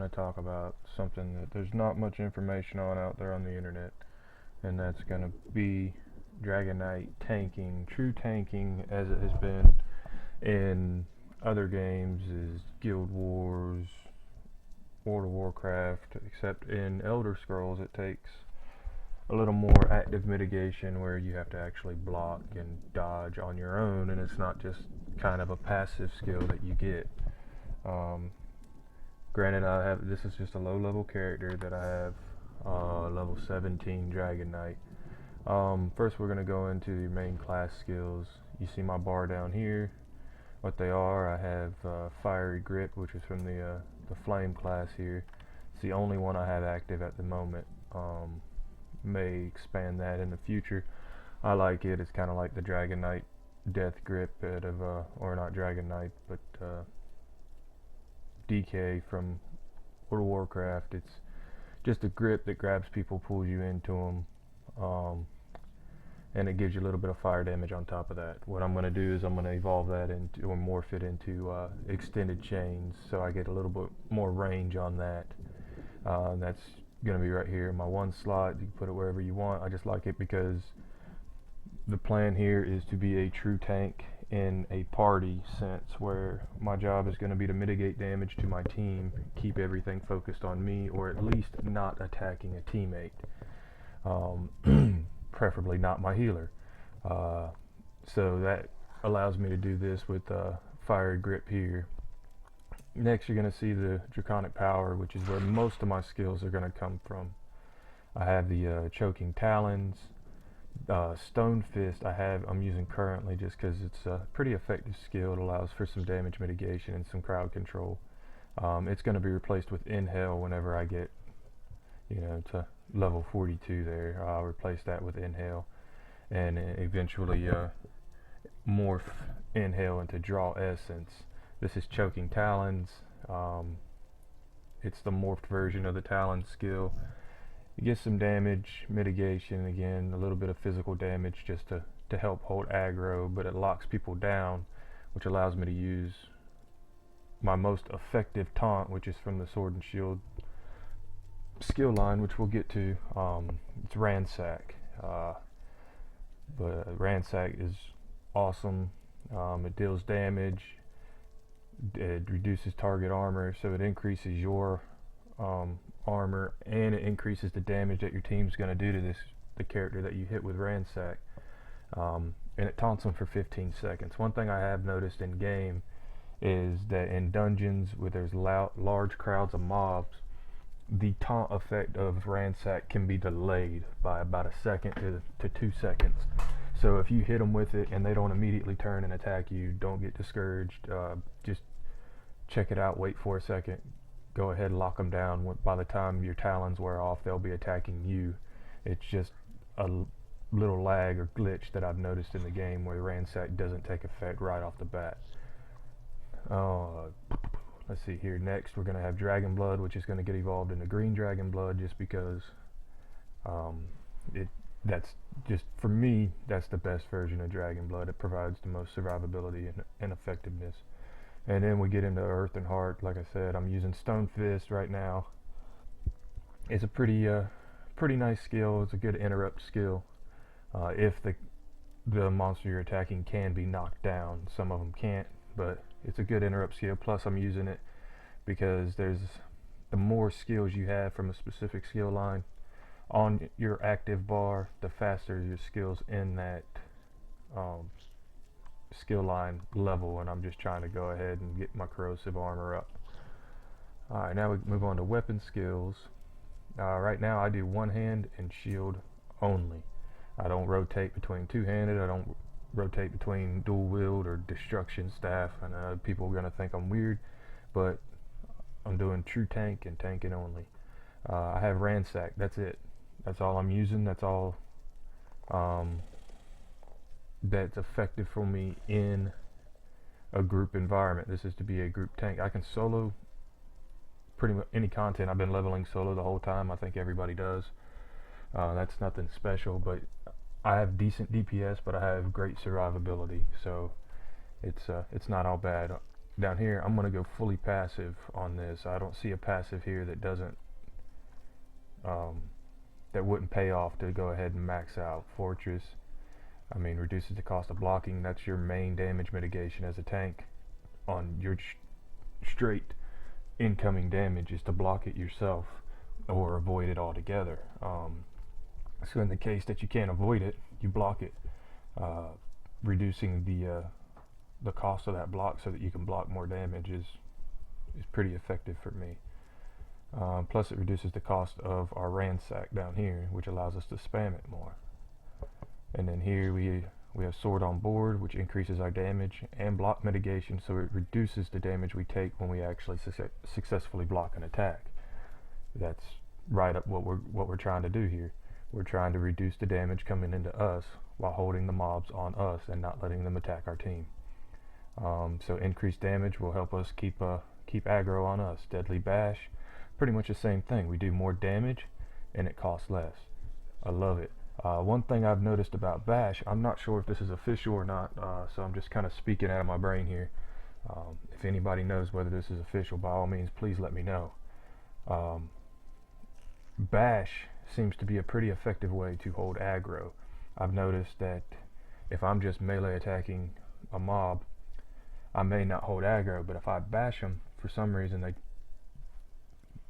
to talk about something that there's not much information on out there on the internet, and that's going to be Dragonknight tanking. True tanking, as it has been in other games, is Guild Wars, World of Warcraft, except in Elder Scrolls it takes a little more active mitigation where you have to actually block and dodge on your own, and it's not just kind of a passive skill that you get. Granted, this is just a low level character that I have, level 17 Dragonknight. First we're going to go into the main class skills. You see my bar down here, what they are. I have Fiery Grip, which is from the Flame class here. It's the only one I have active at the moment. May expand that in the future. I like it. It's kind of like the Dragonknight Death Grip out of, or not Dragonknight, but DK from World of Warcraft. It's just a grip that grabs people, pulls you into them, and it gives you a little bit of fire damage on top of that. What I'm going to do is I'm going to evolve that into, or morph it into extended chains, so I get a little bit more range on that. That's going to be right here in my one slot. You can put it wherever you want. I just like it because the plan here is to be a true tank in a party sense, where my job is going to be to mitigate damage to my team, keep everything focused on me, or at least not attacking a teammate, preferably not my healer. So that allows me to do this with Fiery Grip here. Next you're going to see the Draconic Power, which is where most of my skills are going to come from. I have the Choking Talons. Stone Fist I'm using currently just because it's a pretty effective skill. It allows for some damage mitigation and some crowd control. It's going to be replaced with Inhale whenever I get, to level 42 there. I'll replace that with Inhale, and eventually morph Inhale into Draw Essence. This is Choking Talons. It's the morphed version of the Talon skill. You get some damage mitigation, again a little bit of physical damage just to help hold aggro, but it locks people down, which allows me to use my most effective taunt, which is from the Sword and Shield skill line, which we'll get to. It's Ransack, but Ransack is awesome. It deals damage, it reduces target armor, so it increases your armor, and it increases the damage that your team's going to do to the character that you hit with Ransack, and it taunts them for 15 seconds. One thing I have noticed in game is that in dungeons where there's large crowds of mobs, the taunt effect of Ransack can be delayed by about a second to 2 seconds. So if you hit them with it and they don't immediately turn and attack you, don't get discouraged. Just check it out, wait for a second, go ahead and lock them down. By the time your talons wear off, they'll be attacking you. It's just a little lag or glitch that I've noticed in the game where the Ransack doesn't take effect right off the bat. Let's see here. Next we're going to have Dragon Blood, which is going to get evolved into Green Dragon Blood, just because that's just, for me, that's the best version of Dragon Blood. It provides the most survivability and effectiveness. And then we get into Earth and Heart. Like I said, I'm using Stone Fist right now. It's a pretty nice skill. It's a good interrupt skill. If the monster you're attacking can be knocked down. Some of them can't, but it's a good interrupt skill. Plus I'm using it because the more skills you have from a specific skill line on your active bar, the faster your skills in that skill line level, and I'm just trying to go ahead and get my corrosive armor up. Alright, now we move on to weapon skills. Right now I do one hand and shield only. I don't rotate between two-handed, I don't rotate between dual wield or destruction staff. I know people are going to think I'm weird, but I'm doing true tank and tanking only. I have Ransack, that's it. That's all I'm using, that's all that's effective for me in a group environment. This is to be a group tank. I can solo pretty much any content. I've been leveling solo the whole time. I think everybody does. That's nothing special, but I have decent DPS, but I have great survivability, so it's not all bad. down here, I'm going to go fully passive on this. I don't see a passive here that doesn't, that wouldn't pay off to go ahead and max out. Fortress, I mean, reduces the cost of blocking. That's your main damage mitigation as a tank on your straight incoming damage, is to block it yourself or avoid it altogether. So in the case that you can't avoid it, you block it, reducing the cost of that block so that you can block more damage is pretty effective for me. Plus it reduces the cost of our ransack down here, which allows us to spam it more. And then here we have sword on board, which increases our damage and block mitigation, so it reduces the damage we take when we actually successfully block an attack. That's right up what we're trying to do here. We're trying to reduce the damage coming into us while holding the mobs on us and not letting them attack our team. So increased damage will help us keep aggro on us. Deadly bash, pretty much the same thing. We do more damage and it costs less. I love it. One thing I've noticed about bash, I'm not sure if this is official or not, so I'm just kind of speaking out of my brain here. If anybody knows whether this is official, by all means please let me know. Bash seems to be a pretty effective way to hold aggro. I've noticed that if I'm just melee attacking a mob, I may not hold aggro, but if I bash them, for some reason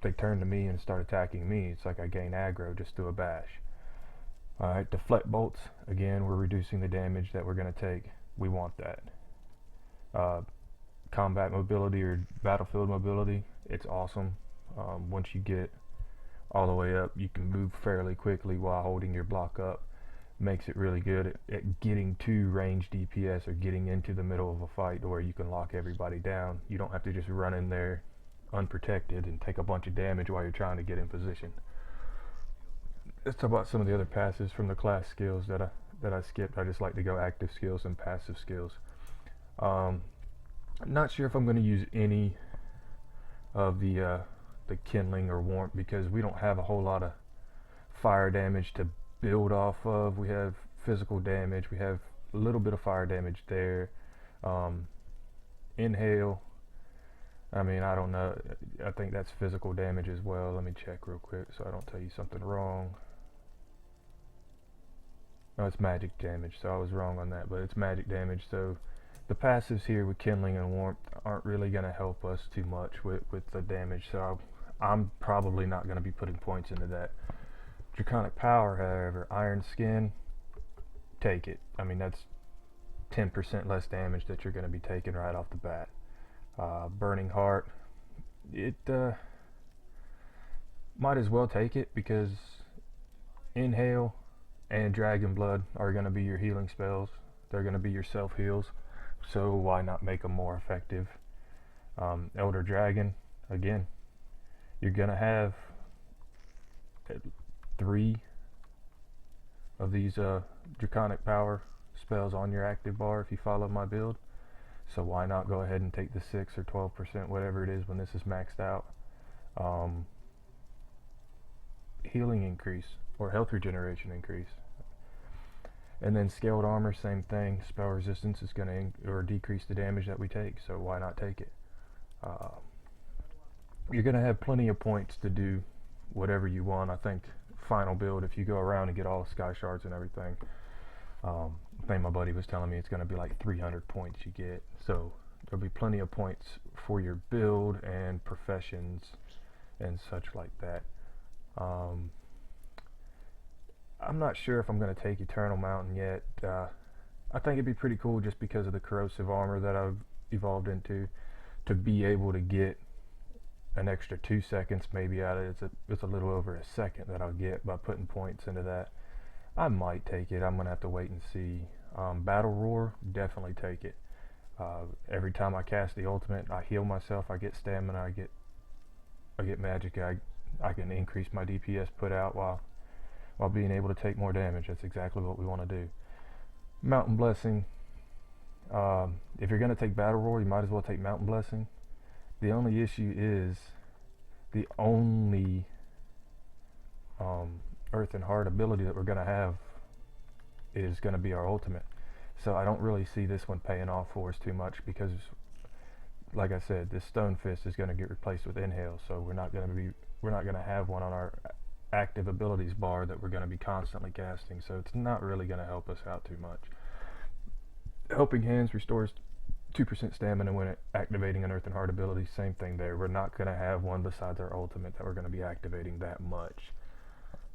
they turn to me and start attacking me. It's like I gain aggro just through a bash. Alright, deflect bolts, again, we're reducing the damage that we're going to take. We want that. Combat mobility or battlefield mobility, it's awesome. Once you get all the way up, you can move fairly quickly while holding your block up. Makes it really good at getting to range DPS or getting into the middle of a fight where you can lock everybody down. You don't have to just run in there unprotected and take a bunch of damage while you're trying to get in position. Let's talk about some of the other passives from the class skills that I skipped. I just like to go active skills and passive skills. I'm not sure if I'm going to use any of the kindling or warmth, because we don't have a whole lot of fire damage to build off of. We have physical damage, we have a little bit of fire damage there. Inhale, I mean, I don't know, I think that's physical damage as well. Let me check real quick so I don't tell you something wrong. No, it's magic damage, so I was wrong on that, but it's magic damage. So the passives here with kindling and warmth aren't really going to help us too much with the damage, so I'm probably not going to be putting points into that. Draconic power, however, iron skin, take it. I mean, that's 10% less damage that you're going to be taking right off the bat. Burning heart, it might as well take it, because inhale and dragon blood are going to be your healing spells. They're going to be your self heals, so why not make them more effective? Elder dragon, again, you're going to have 3 of these draconic power spells on your active bar if you follow my build, so why not go ahead and take the 6 or 12%, whatever it is, when this is maxed out. Healing increase or health regeneration increase. And then scaled armor, same thing. Spell resistance is going to decrease the damage that we take, so why not take it? You're going to have plenty of points to do whatever you want. I think final build, if you go around and get all the sky shards and everything, I think my buddy was telling me it's going to be like 300 points you get, so there'll be plenty of points for your build and professions and such like that. I'm not sure if I'm going to take Eternal Mountain yet. I think it'd be pretty cool, just because of the corrosive armor that I've evolved into, to be able to get an extra 2 seconds maybe out of it. It's a little over a second that I'll get by putting points into that. I might take it. I'm going to have to wait and see. Battle Roar, definitely take it. Every time I cast the ultimate, I heal myself, I get stamina, I get magic, I can increase my DPS put out while being able to take more damage. That's exactly what we want to do. Mountain Blessing, if you're going to take Battle Roar, you might as well take Mountain Blessing. The only issue is the only Earth and Heart ability that we're going to have is going to be our ultimate. So I don't really see this one paying off for us too much, because like I said, this Stone Fist is going to get replaced with Inhale, so we're not going to have one on our active abilities bar that we're going to be constantly casting, so it's not really going to help us out too much. Helping Hands restores 2% stamina when activating an Earth and Heart ability. Same thing there. We're not going to have one besides our ultimate that we're going to be activating that much.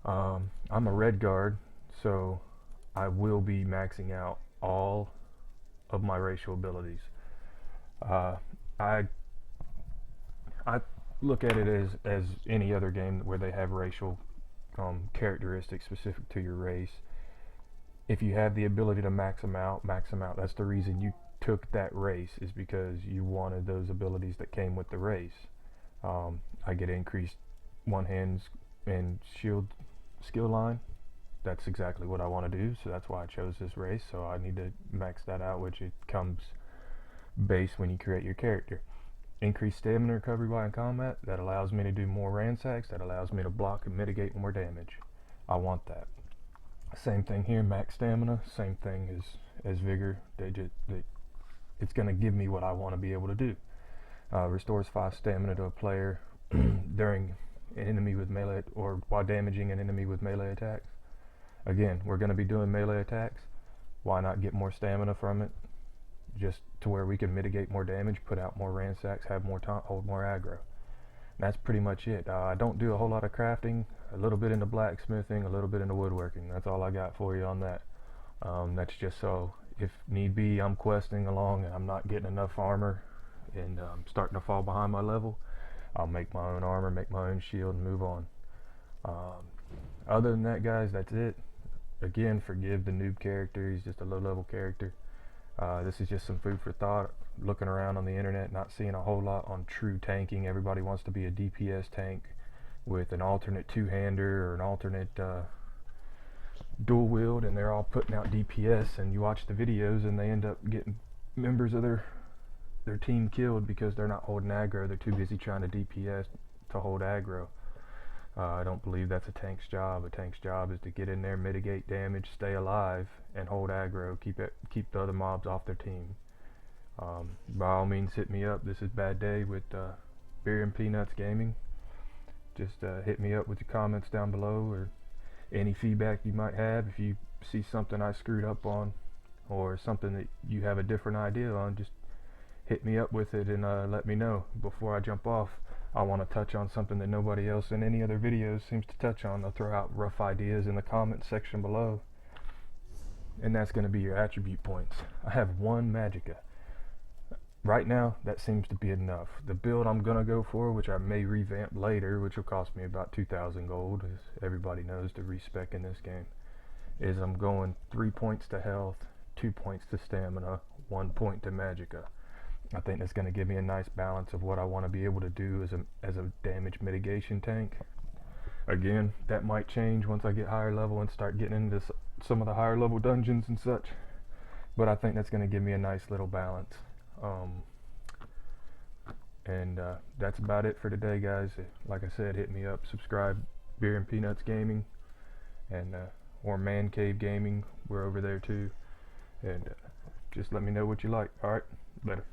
I'm a red guard, so I will be maxing out all of my racial abilities. I look at it as any other game where they have racial characteristics specific to your race. If you have the ability to max them out, max them out. That's the reason you took that race, is because you wanted those abilities that came with the race. I get increased one hands and shield skill line. That's exactly what I want to do, so that's why I chose this race. So I need to max that out, which it comes base when you create your character. Increased stamina recovery while in combat. That allows me to do more ransacks. That allows me to block and mitigate more damage. I want that. Same thing here, max stamina. Same thing as vigor. It's going to give me what I want to be able to do. Restores 5 stamina to a player during an enemy with melee, or while damaging an enemy with melee attacks. Again, we're going to be doing melee attacks. Why not get more stamina from it? Just to where we can mitigate more damage, put out more ransacks, have more time, hold more aggro. And that's pretty much it. I don't do a whole lot of crafting. A little bit into blacksmithing, a little bit into woodworking. That's all I got for you on that. That's just so if need be, I'm questing along and I'm not getting enough armor and I'm starting to fall behind my level, I'll make my own armor, make my own shield, and move on. Other than that, guys, that's it. Again, forgive the noob character. He's just a low-level character. This is just some food for thought. Looking around on the internet, not seeing a whole lot on true tanking. Everybody wants to be a DPS tank with an alternate two-hander or an alternate dual wield, and they're all putting out DPS, and you watch the videos and they end up getting members of their team killed because they're not holding aggro. They're too busy trying to DPS to hold aggro. I don't believe that's a tank's job. A tank's job is to get in there, mitigate damage, stay alive, and hold aggro. Keep the other mobs off their team. By all means, hit me up. This is Badday with Beer and Peanuts Gaming. Just hit me up with your comments down below, or any feedback you might have. If you see something I screwed up on, or something that you have a different idea on, just hit me up with it and let me know. Before I jump off, I want to touch on something that nobody else in any other videos seems to touch on. They'll throw out rough ideas in the comment section below, and that's going to be your attribute points. I have 1 magicka. Right now, that seems to be enough. The build I'm going to go for, which I may revamp later, which will cost me about 2,000 gold, as everybody knows to respec in this game, is I'm going 3 points to health, 2 points to stamina, 1 point to magicka. I think that's going to give me a nice balance of what I want to be able to do as a damage mitigation tank. Again, that might change once I get higher level and start getting into some of the higher level dungeons and such, but I think that's going to give me a nice little balance. That's about it for today, guys. Like I said, hit me up, subscribe, Beer and Peanuts Gaming, and or Man Cave Gaming. We're over there too, and just let me know what you like. All right, later.